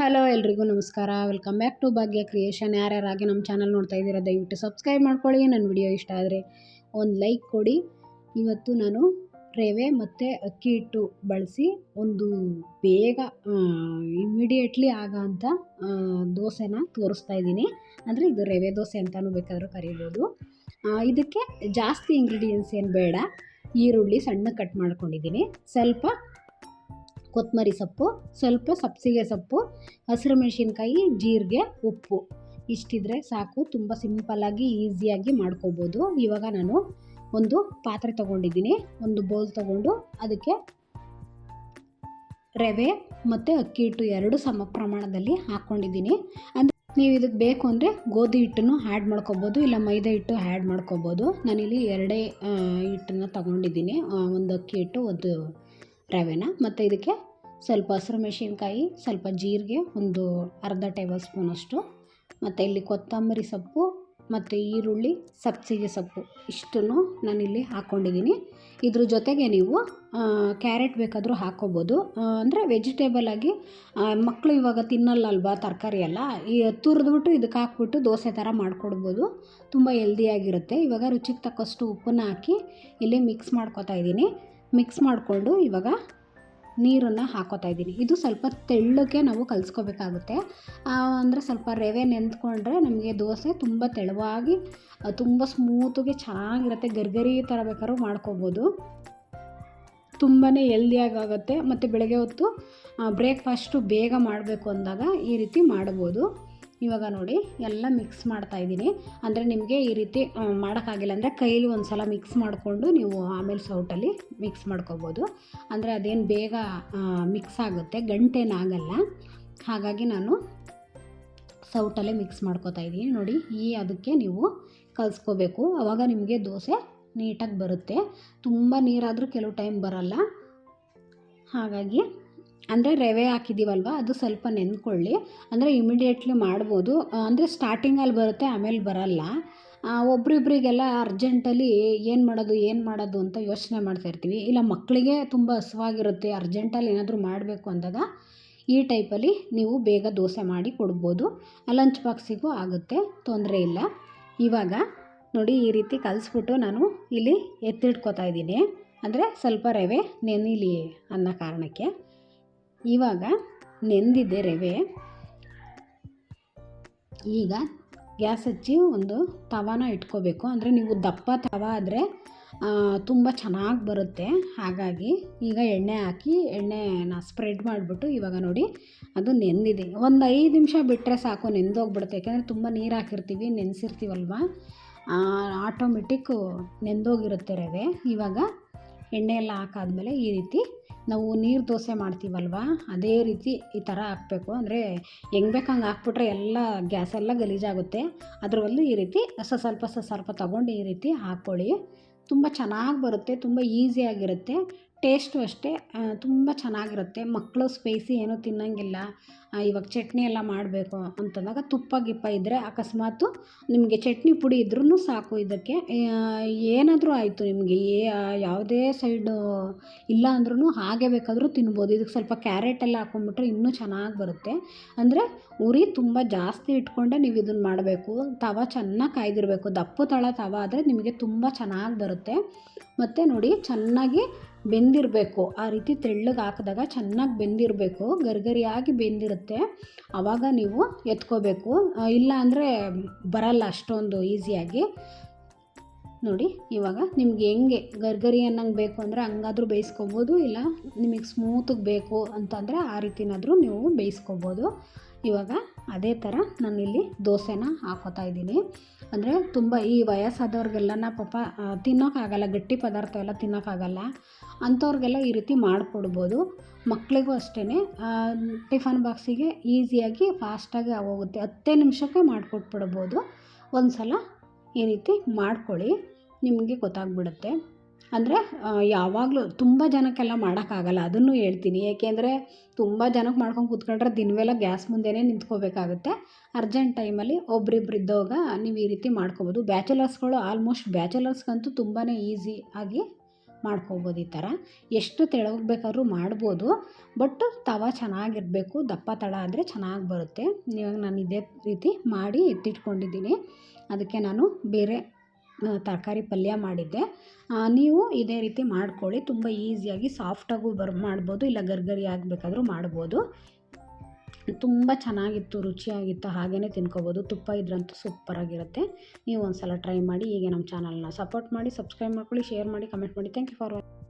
Hello ಎಲ್ರಿಗೂ ನಮಸ್ಕಾರ. Welcome back to Bhagya creation. ಯಾರ್ಯಾರಾಗಿ ನಮ್ಮ ಚಾನಲ್ ನೋಡ್ತಾ ಇದ್ದೀರಾ ದಯವಿಟ್ಟು ಸಬ್ಸ್ಕ್ರೈಬ್ ಮಾಡ್ಕೊಳ್ಳಿ. ನನ್ನ ವಿಡಿಯೋ ಇಷ್ಟ ಆದರೆ ಒಂದು ಲೈಕ್ ಕೊಡಿ. ಇವತ್ತು ನಾನು ರವೆ ಮತ್ತು ಅಕ್ಕಿ ಹಿಟ್ಟು ಬಳಸಿ ಒಂದು ಬೇಗ ಇಮಿಡಿಯೇಟ್ಲಿ ಆಗೋಂಥ ದೋಸೆನ ತೋರಿಸ್ತಾ ಇದ್ದೀನಿ. ಅಂದರೆ ಇದು ರವೆ ದೋಸೆ ಅಂತಲೂ ಬೇಕಾದರೂ ಕರಿಬೋದು. ಇದಕ್ಕೆ ಜಾಸ್ತಿ ಇಂಗ್ರೀಡಿಯೆಂಟ್ಸ್ ಏನು ಬೇಡ. ಈರುಳ್ಳಿ ಸಣ್ಣ ಕಟ್ ಮಾಡ್ಕೊಂಡಿದ್ದೀನಿ, ಸ್ವಲ್ಪ ಕೊತ್ತಂಬರಿ ಸೊಪ್ಪು, ಸ್ವಲ್ಪ ಸಬ್ಸಿಗೆ ಸೊಪ್ಪು, ಹಸಿರು ಮೆಣಸಿನ್ಕಾಯಿ, ಜೀರಿಗೆ, ಉಪ್ಪು ಇಷ್ಟಿದ್ರೆ ಸಾಕು. ತುಂಬ ಸಿಂಪಲ್ಲಾಗಿ ಈಸಿಯಾಗಿ ಮಾಡ್ಕೋಬೋದು. ಇವಾಗ ನಾನು ಒಂದು ಪಾತ್ರೆ ತೊಗೊಂಡಿದ್ದೀನಿ, ಒಂದು ಬೌಲ್ ತೊಗೊಂಡು ಅದಕ್ಕೆ ರವೆ ಮತ್ತು ಅಕ್ಕಿ ಹಿಟ್ಟು ಎರಡು ಸಮ ಪ್ರಮಾಣದಲ್ಲಿ ಹಾಕ್ಕೊಂಡಿದ್ದೀನಿ. ಅಂದರೆ ನೀವು ಇದಕ್ಕೆ ಬೇಕು ಅಂದರೆ ಗೋಧಿ ಹಿಟ್ಟನ್ನು ಆ್ಯಡ್ ಮಾಡ್ಕೊಬೋದು, ಇಲ್ಲ ಮೈದಾ ಹಿಟ್ಟು ಆ್ಯಡ್ ಮಾಡ್ಕೊಬೋದು. ನಾನಿಲ್ಲಿ ಎರಡೇ ಹಿಟ್ಟನ್ನು ತೊಗೊಂಡಿದ್ದೀನಿ, ಒಂದು ಅಕ್ಕಿ ಹಿಟ್ಟು, ಒಂದು ರವೆನ. ಮತ್ತು ಇದಕ್ಕೆ ಸ್ವಲ್ಪ ಹಸಿರು ಮೆಣಸಿನ್ಕಾಯಿ, ಸ್ವಲ್ಪ ಜೀರಿಗೆ, ಒಂದು ಅರ್ಧ ಟೇಬಲ್ ಸ್ಪೂನಷ್ಟು, ಮತ್ತು ಇಲ್ಲಿ ಕೊತ್ತಂಬರಿ ಸೊಪ್ಪು ಮತ್ತು ಈರುಳ್ಳಿ, ಸಬ್ಸಿಗೆ ಸೊಪ್ಪು ಇಷ್ಟನ್ನು ನಾನಿಲ್ಲಿ ಹಾಕ್ಕೊಂಡಿದ್ದೀನಿ. ಇದ್ರ ಜೊತೆಗೆ ನೀವು ಕ್ಯಾರೆಟ್ ಬೇಕಾದರೂ ಹಾಕ್ಕೋಬೋದು. ಅಂದರೆ ವೆಜಿಟೇಬಲ್ ಆಗಿ ಮಕ್ಕಳು ಇವಾಗ ತಿನ್ನಲ್ಲ ಅಲ್ವಾ ತರಕಾರಿ ಎಲ್ಲ, ಈ ತುರಿದ್ಬಿಟ್ಟು ಇದಕ್ಕೆ ಹಾಕ್ಬಿಟ್ಟು ದೋಸೆ ಥರ ಮಾಡಿಕೊಡ್ಬೋದು. ತುಂಬ ಹೆಲ್ದಿಯಾಗಿರುತ್ತೆ. ಇವಾಗ ರುಚಿಗೆ ತಕ್ಕಷ್ಟು ಉಪ್ಪನ್ನು ಹಾಕಿ ಇಲ್ಲಿ ಮಿಕ್ಸ್ ಮಾಡ್ಕೊತಾ ಇದ್ದೀನಿ. ಮಿಕ್ಸ್ ಮಾಡಿಕೊಂಡು ಇವಾಗ ನೀರನ್ನು ಹಾಕೋತಾ ಇದ್ದೀನಿ. ಇದು ಸ್ವಲ್ಪ ತೆಳ್ಳಗೆ ನಾವು ಕಲಿಸ್ಕೋಬೇಕಾಗುತ್ತೆ. ಅಂದರೆ ಸ್ವಲ್ಪ ರವೆ ನೆಂದ್ಕೊಂಡ್ರೆ ನಮಗೆ ದೋಸೆ ತುಂಬ ತೆಳುವಾಗಿ, ತುಂಬ ಸ್ಮೂತಿಗೆ ಚೆನ್ನಾಗಿರುತ್ತೆ. ಗರ್ಗರಿ ಥರ ಬೇಕಾದ್ರೂ ಮಾಡ್ಕೋಬೋದು. ತುಂಬಾ ಹೆಲ್ದಿಯಾಗುತ್ತೆ. ಮತ್ತು ಬೆಳಗ್ಗೆ ಹೊತ್ತು ಬ್ರೇಕ್ಫಾಸ್ಟು ಬೇಗ ಮಾಡಬೇಕು ಅಂದಾಗ ಈ ರೀತಿ ಮಾಡ್ಬೋದು. ಇವಾಗ ನೋಡಿ ಎಲ್ಲ ಮಿಕ್ಸ್ ಮಾಡ್ತಾಯಿದ್ದೀನಿ. ಅಂದರೆ ನಿಮಗೆ ಈ ರೀತಿ ಮಾಡೋಕ್ಕಾಗಿಲ್ಲ ಅಂದರೆ ಕೈಲಿ ಒಂದು ಸಲ ಮಿಕ್ಸ್ ಮಾಡಿಕೊಂಡು ನೀವು ಆಮೇಲೆ ಸೌಟಲ್ಲಿ ಮಿಕ್ಸ್ ಮಾಡ್ಕೋಬೋದು. ಅಂದರೆ ಅದೇನು ಬೇಗ ಮಿಕ್ಸ್ ಆಗುತ್ತೆ, ಗಂಟೇನಾಗಲ್ಲ. ಹಾಗಾಗಿ ನಾನು ಸೌಟಲ್ಲೇ ಮಿಕ್ಸ್ ಮಾಡ್ಕೋತಾ ಇದ್ದೀನಿ. ನೋಡಿ ಅದಕ್ಕೆ ನೀವು ಕಲಿಸ್ಕೋಬೇಕು. ಆವಾಗ ನಿಮಗೆ ದೋಸೆ ನೀಟಾಗಿ ಬರುತ್ತೆ. ತುಂಬ ನೀರಾದರೂ ಕೆಲವು ಟೈಮ್ ಬರಲ್ಲ. ಹಾಗಾಗಿ ಅಂದರೆ ರವೆ ಹಾಕಿದ್ದೀವಲ್ವ, ಅದು ಸ್ವಲ್ಪ ನೆಂದ್ಕೊಳ್ಳಿ. ಅಂದರೆ ಇಮಿಡಿಯೇಟ್ಲಿ ಮಾಡ್ಬೋದು. ಅಂದರೆ ಸ್ಟಾರ್ಟಿಂಗಲ್ಲಿ ಬರುತ್ತೆ, ಆಮೇಲೆ ಬರಲ್ಲ. ಒಬ್ರಿಬ್ರಿಗೆಲ್ಲ ಅರ್ಜೆಂಟಲ್ಲಿ ಏನು ಮಾಡೋದು ಅಂತ ಯೋಚನೆ ಮಾಡ್ತಾಯಿರ್ತೀವಿ. ಇಲ್ಲ ಮಕ್ಕಳಿಗೆ ತುಂಬ ಹಸಿವಾಗಿರುತ್ತೆ, ಅರ್ಜೆಂಟಲ್ಲಿ ಏನಾದರೂ ಮಾಡಬೇಕು ಅಂದಾಗ ಈ ಟೈಪಲ್ಲಿ ನೀವು ಬೇಗ ದೋಸೆ ಮಾಡಿ ಕೊಡ್ಬೋದು. ಲಂಚ್ ಬಾಕ್ಸಿಗೂ ಆಗುತ್ತೆ, ತೊಂದರೆ ಇಲ್ಲ. ಇವಾಗ ನೋಡಿ ಈ ರೀತಿ ಕಲಿಸ್ಬಿಟ್ಟು ನಾನು ಇಲ್ಲಿ ಎತ್ತಿಟ್ಕೋತಾ ಇದ್ದೀನಿ. ಅಂದರೆ ಸ್ವಲ್ಪ ರವೆ ನೆನೀಲಿ ಅನ್ನೋ ಕಾರಣಕ್ಕೆ. ಇವಾಗ ನೆಂದಿದೆ ರವೆ. ಈಗ ಗ್ಯಾಸ್ ಹಚ್ಚಿ ಒಂದು ತವಾನ ಇಟ್ಕೋಬೇಕು. ಅಂದರೆ ನೀವು ದಪ್ಪ ತವ ಆದರೆ ತುಂಬ ಚೆನ್ನಾಗಿ ಬರುತ್ತೆ. ಹಾಗಾಗಿ ಈಗ ಎಣ್ಣೆ ಹಾಕಿ ಎಣ್ಣೆನ ಸ್ಪ್ರೆಡ್ ಮಾಡಿಬಿಟ್ಟು ಇವಾಗ ನೋಡಿ ಅದು ನೆಂದಿದೆ. ಒಂದು 5 ನಿಮಿಷ ಬಿಟ್ಟರೆ ಸಾಕು, ನೆಂದೋಗ್ಬಿಡುತ್ತೆ. ಯಾಕೆಂದರೆ ತುಂಬ ನೀರು ಹಾಕಿರ್ತೀವಿ, ನೆನೆಸಿರ್ತೀವಲ್ವ, ಆಟೋಮೆಟಿಕ್ಕು ನೆಂದೋಗಿರುತ್ತೆ ರವೆ. ಇವಾಗ ಎಣ್ಣೆ ಎಲ್ಲ ಹಾಕಾದ್ಮೇಲೆ ಈ ರೀತಿ ನಾವು ನೀರು ದೋಸೆ ಮಾಡ್ತೀವಲ್ವ, ಅದೇ ರೀತಿ ಈ ಥರ ಹಾಕಬೇಕು. ಅಂದರೆ ಹೆಂಗೆ ಬೇಕು ಹಂಗೆ ಹಾಕ್ಬಿಟ್ರೆ ಎಲ್ಲ ಗ್ಯಾಸೆಲ್ಲ ಗಲೀಜಾಗುತ್ತೆ. ಅದ್ರ ಬದಲು ಈ ರೀತಿ ಸ್ವಲ್ಪ ತೊಗೊಂಡು ಈ ರೀತಿ ಹಾಕ್ಕೊಳ್ಳಿ. ತುಂಬ ಚೆನ್ನಾಗಿ ಬರುತ್ತೆ, ತುಂಬ ಈಸಿಯಾಗಿರುತ್ತೆ. ಟೇಸ್ಟು ಅಷ್ಟೇ ತುಂಬ ಚೆನ್ನಾಗಿರುತ್ತೆ. ಮಕ್ಕಳು ಸ್ಪೈಸಿ ಏನೂ ತಿನ್ನೋಂಗಿಲ್ಲ. ಇವಾಗ ಚಟ್ನಿ ಎಲ್ಲ ಮಾಡಬೇಕು ಅಂತಂದಾಗ ತುಪ್ಪ ಗಿಪ್ಪ ಇದ್ದರೆ, ಅಕಸ್ಮಾತು ನಿಮಗೆ ಚಟ್ನಿ ಪುಡಿ ಇದ್ರೂ ಸಾಕು. ಇದಕ್ಕೆ ಏನಾದರೂ ಆಯಿತು, ನಿಮಗೆ ಯಾವುದೇ ಸೈಡು ಇಲ್ಲ ಅಂದ್ರೂ ಹಾಗೆ ಬೇಕಾದರೂ ತಿನ್ಬೋದು. ಇದಕ್ಕೆ ಸ್ವಲ್ಪ ಕ್ಯಾರೆಟ್ ಎಲ್ಲ ಹಾಕ್ಕೊಂಡ್ಬಿಟ್ರೆ ಇನ್ನೂ ಚೆನ್ನಾಗಿ ಬರುತ್ತೆ. ಅಂದರೆ ಉರಿ ತುಂಬ ಜಾಸ್ತಿ ಇಟ್ಕೊಂಡೆ ನೀವು ಇದನ್ನು ಮಾಡಬೇಕು. ತವ ಚೆನ್ನಾಗಿ ಕಾಯ್ದಿರಬೇಕು. ದಪ್ಪ ತವ ಆದರೆ ನಿಮಗೆ ತುಂಬ ಚೆನ್ನಾಗಿ ಬರುತ್ತೆ. ಮತ್ತು ನೋಡಿ ಚೆನ್ನಾಗಿ ಬೆಂದಿರಬೇಕು. ಆ ರೀತಿ ತೆಳ್ಳಗೆ ಹಾಕಿದಾಗ ಚೆನ್ನಾಗಿ ಬೆಂದಿರಬೇಕು, ಗರಿಗರಿಯಾಗಿ ಬೆಂದಿರುತ್ತೆ. ಆವಾಗ ನೀವು ಎತ್ಕೋಬೇಕು. ಇಲ್ಲ ಅಂದರೆ ಬರಲ್ಲ ಅಷ್ಟೊಂದು ಈಸಿಯಾಗಿ. ನೋಡಿ ಇವಾಗ ನಿಮ್ಗೆ ಹೆಂಗೆ ಗರ್ಗರಿ ಅನ್ನಂಗೆ ಬೇಕು ಅಂದರೆ ಹಂಗಾದ್ರೂ ಬೇಯಿಸ್ಕೊಬೋದು. ಇಲ್ಲ ನಿಮಗೆ ಸ್ಮೂತಿಗೆ ಬೇಕು ಅಂತಂದರೆ ಆ ರೀತಿನಾದರೂ ನೀವು ಬೇಯಿಸ್ಕೊಬೋದು. ಇವಾಗ ಅದೇ ಥರ ನಾನಿಲ್ಲಿ ದೋಸೆನ ಹಾಕೋತಾ ಇದ್ದೀನಿ. ಅಂದರೆ ತುಂಬ ಈ ವಯಸ್ಸಾದವ್ರಿಗೆಲ್ಲನ ಪಾಪ ತಿನ್ನೋಕ್ಕಾಗಲ್ಲ, ಗಟ್ಟಿ ಪದಾರ್ಥ ಎಲ್ಲ ತಿನ್ನೋಕ್ಕಾಗಲ್ಲ. ಅಂಥವ್ರಿಗೆಲ್ಲ ಈ ರೀತಿ ಮಾಡಿಕೊಡ್ಬೋದು. ಮಕ್ಕಳಿಗೂ ಅಷ್ಟೇ ಟಿಫನ್ ಬಾಕ್ಸಿಗೆ ಈಸಿಯಾಗಿ ಫಾಸ್ಟಾಗಿ ಆಗೋಗುತ್ತೆ. 10 ನಿಮಿಷಕ್ಕೆ ಮಾಡಿಕೊಟ್ಬಿಡ್ಬೋದು. ಒಂದು ಸಲ ಈ ರೀತಿ ಮಾಡ್ಕೊಳ್ಳಿ, ನಿಮಗೆ ಗೊತ್ತಾಗ್ಬಿಡುತ್ತೆ. ಅಂದರೆ ಯಾವಾಗಲೂ ತುಂಬ ಜನಕ್ಕೆಲ್ಲ ಮಾಡೋಕ್ಕಾಗಲ್ಲ, ಅದನ್ನು ಹೇಳ್ತೀನಿ. ಏಕೆಂದರೆ ತುಂಬ ಜನಕ್ಕೆ ಮಾಡ್ಕೊಂಡು ಕೂತ್ಕೊಂಡ್ರೆ ದಿನವೆಲ್ಲ ಗ್ಯಾಸ್ ಮುಂದೆನೇ ನಿಂತ್ಕೋಬೇಕಾಗುತ್ತೆ. ಅರ್ಜೆಂಟ್ ಟೈಮಲ್ಲಿ ಒಬ್ರಿಬ್ರು ಇದ್ದಾಗ ನೀವು ಈ ರೀತಿ ಮಾಡ್ಕೊಬೋದು. ಆಲ್ಮೋಸ್ಟ್ ಬ್ಯಾಚುಲರ್ಸ್ಗಂತೂ ತುಂಬಾ ಈಸಿ ಆಗಿ ಮಾಡ್ಕೊಬೋದು. ಈ ಥರ ಎಷ್ಟು ತೆಳ್ಳಗೆ ಬೇಕಾದ್ರೂ ಮಾಡ್ಬೋದು, ಬಟ್ ತವ ಚೆನ್ನಾಗಿರಬೇಕು, ದಪ್ಪ ತಳ ಆದರೆ ಚೆನ್ನಾಗಿ ಬರುತ್ತೆ. ಇವಾಗ ನಾನು ಇದೇ ರೀತಿ ಮಾಡಿ ಎತ್ತಿಟ್ಕೊಂಡಿದ್ದೀನಿ. ಅದಕ್ಕೆ ನಾನು ಬೇರೆ ತರಕಾರಿ ಪಲ್ಯ ಮಾಡಿದ್ದೆ. ನೀವು ಇದೇ ರೀತಿ ಮಾಡ್ಕೊಳ್ಳಿ, ತುಂಬ ಈಸಿಯಾಗಿ ಸಾಫ್ಟಾಗೂ ಮಾಡ್ಬೋದು, ಇಲ್ಲ ಗರ್ಗರಿ ಆಗಬೇಕಾದ್ರೂ ಮಾಡ್ಬೋದು. ತುಂಬ ಚೆನ್ನಾಗಿತ್ತು, ರುಚಿಯಾಗಿತ್ತು, ಹಾಗೇ ತಿನ್ಕೋಬೋದು. ತುಪ್ಪ ಇದ್ರಂತೂ ಸೂಪರಾಗಿರುತ್ತೆ. ನೀವು ಒಂದು ಸಲ ಟ್ರೈ ಮಾಡಿ. ಹೀಗೆ ನಮ್ಮ ಚಾನಲ್ನ ಸಪೋರ್ಟ್ ಮಾಡಿ, ಸಬ್ಸ್ಕ್ರೈಬ್ ಮಾಡ್ಕೊಳ್ಳಿ, ಶೇರ್ ಮಾಡಿ, ಕಮೆಂಟ್ ಮಾಡಿ. Thank you for watching.